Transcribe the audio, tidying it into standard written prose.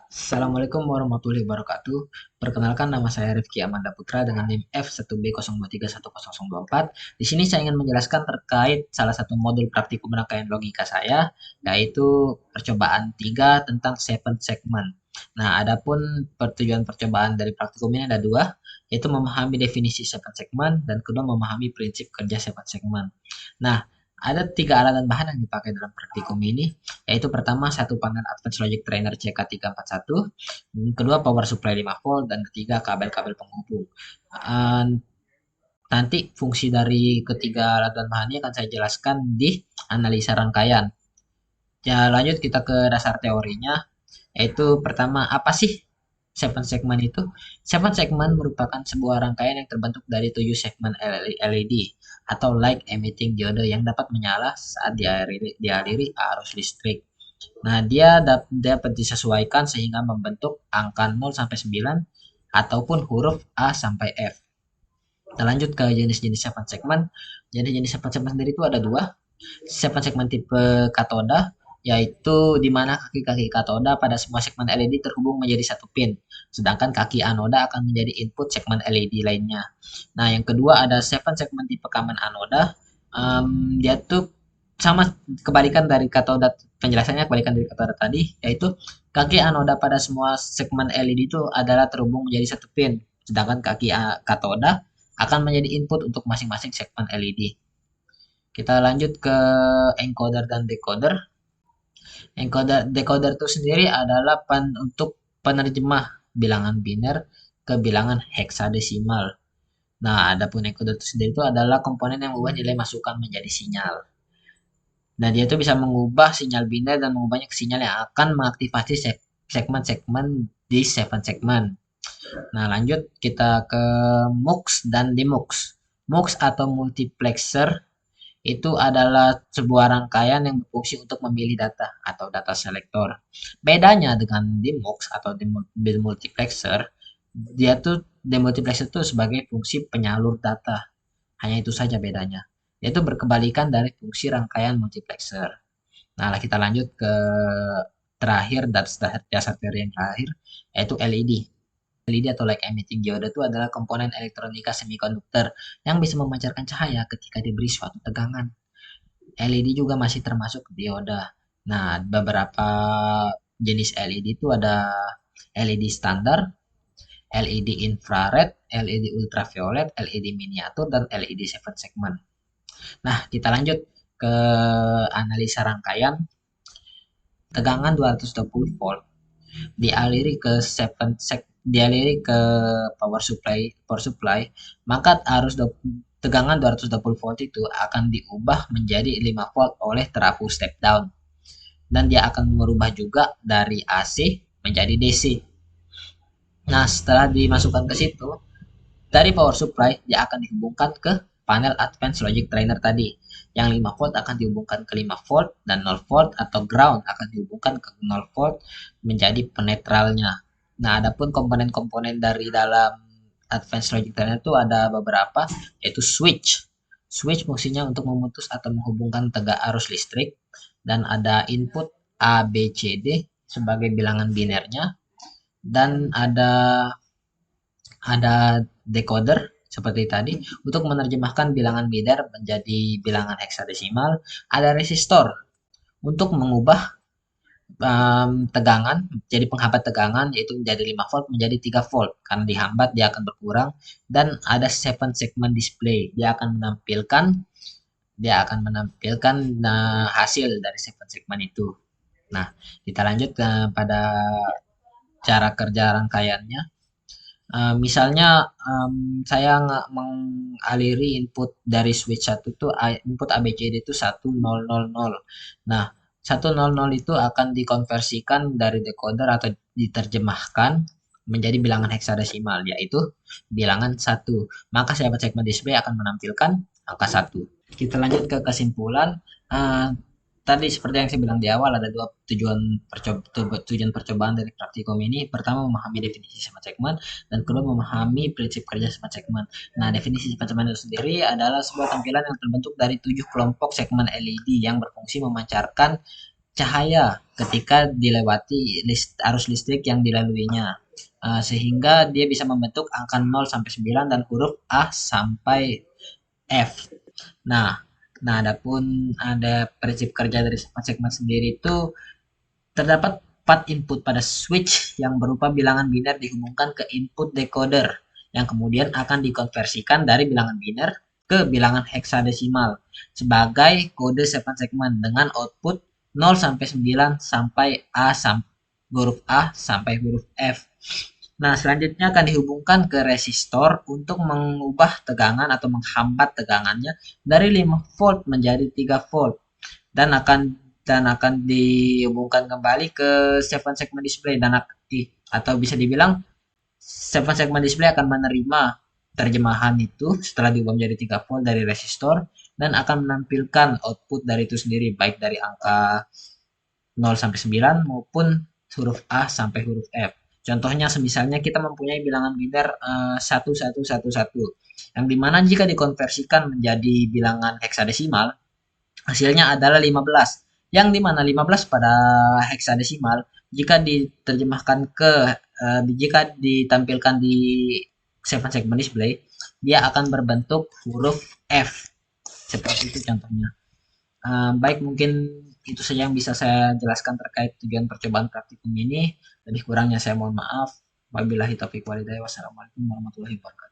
Assalamualaikum warahmatullahi wabarakatuh. Perkenalkan, nama saya Rifki Amanda Putra dengan NIM F1B02310024. Di sini saya ingin menjelaskan terkait salah satu modul praktikum rangkaian logika saya, yaitu percobaan 3 tentang seven segment. Nah, adapun tujuan percobaan dari praktikum ini ada dua, yaitu memahami definisi seven segment dan kedua memahami prinsip kerja seven segment. Nah, ada tiga alat dan bahan yang dipakai dalam praktikum ini, yaitu pertama satu panel Advanced Logic Trainer CK341, kedua power supply 5 volt, dan ketiga kabel-kabel penghubung. Nanti fungsi dari ketiga alat dan bahannya akan saya jelaskan di analisa rangkaian. Ya, lanjut kita ke dasar teorinya, yaitu pertama apa sih seven segment itu? Seven segment merupakan sebuah rangkaian yang terbentuk dari 7 segmen LED atau light emitting diode yang dapat menyala saat dialiri arus listrik. Nah, dia dapat disesuaikan sehingga membentuk angka 0 sampai 9 ataupun huruf A sampai F. Kita lanjut ke jenis-jenis seven segment. Jadi jenis seven segment sendiri itu ada dua. Seven segment tipe katoda, yaitu di mana kaki-kaki katoda pada semua segmen LED terhubung menjadi satu pin, sedangkan kaki anoda akan menjadi input segmen LED lainnya. Nah, yang kedua ada seven segment tipe common anoda. Dia tuh sama, kebalikan dari katoda, penjelasannya kebalikan dari katoda tadi, yaitu kaki anoda pada semua segmen LED itu adalah terhubung menjadi satu pin, sedangkan kaki katoda akan menjadi input untuk masing-masing segmen LED. Kita lanjut ke encoder dan decoder. Decoder itu sendiri adalah untuk penerjemah bilangan biner ke bilangan heksadesimal. Nah, adapun encoder itu sendiri itu adalah komponen yang mengubah nilai masukan menjadi sinyal. Nah, dia itu bisa mengubah sinyal biner dan mengubahnya ke sinyal yang akan mengaktifasi segmen-segmen di seven segment. Nah, lanjut kita ke MUX dan DeMUX. MUX atau multiplexer itu adalah sebuah rangkaian yang berfungsi untuk memilih data atau data selektor. Bedanya dengan DeMUX atau demultiplexer, dia tuh demultiplexer itu sebagai fungsi penyalur data. Hanya itu saja bedanya. Yaitu berkebalikan dari fungsi rangkaian multiplexer. Nah, kita lanjut ke terakhir, dasar teori yang terakhir, yaitu LED. LED atau light emitting diode itu adalah komponen elektronika semikonduktor yang bisa memancarkan cahaya ketika diberi suatu tegangan. LED juga masih termasuk dioda. Nah, beberapa jenis LED itu ada LED standar, LED infrared, LED ultraviolet, LED miniatur, dan LED seven segment. Nah, kita lanjut ke analisa rangkaian. Tegangan 220 volt dialiri ke power supply, maka tegangan 220 volt itu akan diubah menjadi 5 volt oleh trafo step down, dan dia akan merubah juga dari AC menjadi DC. Nah, setelah dimasukkan ke situ, dari power supply dia akan dihubungkan ke panel Advanced Logic Trainer tadi. Yang 5 volt akan dihubungkan ke 5 volt, dan 0 volt atau ground akan dihubungkan ke 0 volt menjadi penetralnya. Nah, adapun komponen-komponen dari dalam Advanced Logic Trainer itu ada beberapa, yaitu switch. Switch fungsinya untuk memutus atau menghubungkan tegak arus listrik, dan ada input A, B, C, D sebagai bilangan binernya, dan ada decoder seperti tadi untuk menerjemahkan bilangan biner menjadi bilangan heksadesimal. Ada resistor untuk mengubah tegangan jadi penghambat tegangan, yaitu menjadi 5 volt menjadi 3 volt, karena dihambat dia akan berkurang. Dan ada seven segment display, dia akan menampilkan hasil dari seven segment itu. Nah, kita lanjut pada cara kerja rangkaiannya. Misalnya saya mengaliri input dari switch satu itu, input ABCD itu 1000. Nah, 100 itu akan dikonversikan dari decoder atau diterjemahkan menjadi bilangan heksadesimal, yaitu bilangan 1. Maka sahabat segmen display akan menampilkan angka 1. Kita lanjut ke kesimpulan. Uh, Tadi seperti yang saya bilang di awal, ada dua tujuan percobaan dari praktikum ini. Pertama, memahami definisi seven segment, dan kedua, memahami prinsip kerja seven segment. Nah, definisi seven segment itu sendiri adalah sebuah tampilan yang terbentuk dari 7 kelompok segmen LED yang berfungsi memancarkan cahaya ketika dilewati arus listrik yang dilaluinya. Sehingga dia bisa membentuk angka 0 sampai 9 dan huruf A sampai F. Nah, adapun ada prinsip kerja dari segmen sendiri itu terdapat 4 input pada switch yang berupa bilangan biner dihubungkan ke input decoder yang kemudian akan dikonversikan dari bilangan biner ke bilangan heksadesimal sebagai kode 7 segmen dengan output 0 sampai 9 sampai huruf A sampai huruf F. Nah, selanjutnya akan dihubungkan ke resistor untuk mengubah tegangan atau menghambat tegangannya dari 5 volt menjadi 3 volt dan akan dihubungkan kembali ke 7 segment display atau bisa dibilang 7 segment display akan menerima terjemahan itu setelah diubah menjadi 3 volt dari resistor dan akan menampilkan output dari itu sendiri baik dari angka 0 sampai 9 maupun huruf A sampai huruf F. Contohnya semisalnya kita mempunyai bilangan biner 1111 yang dimana jika dikonversikan menjadi bilangan heksadesimal hasilnya adalah 15 yang dimana 15 pada heksadesimal jika diterjemahkan jika ditampilkan di 7 segment display dia akan berbentuk huruf F seperti itu contohnya. Baik, mungkin itu saja yang bisa saya jelaskan terkait tujuan percobaan praktikum ini. Lebih kurangnya saya mohon maaf. Wabillahi taufiq walhidayah. Wassalamualaikum warahmatullahi wabarakatuh.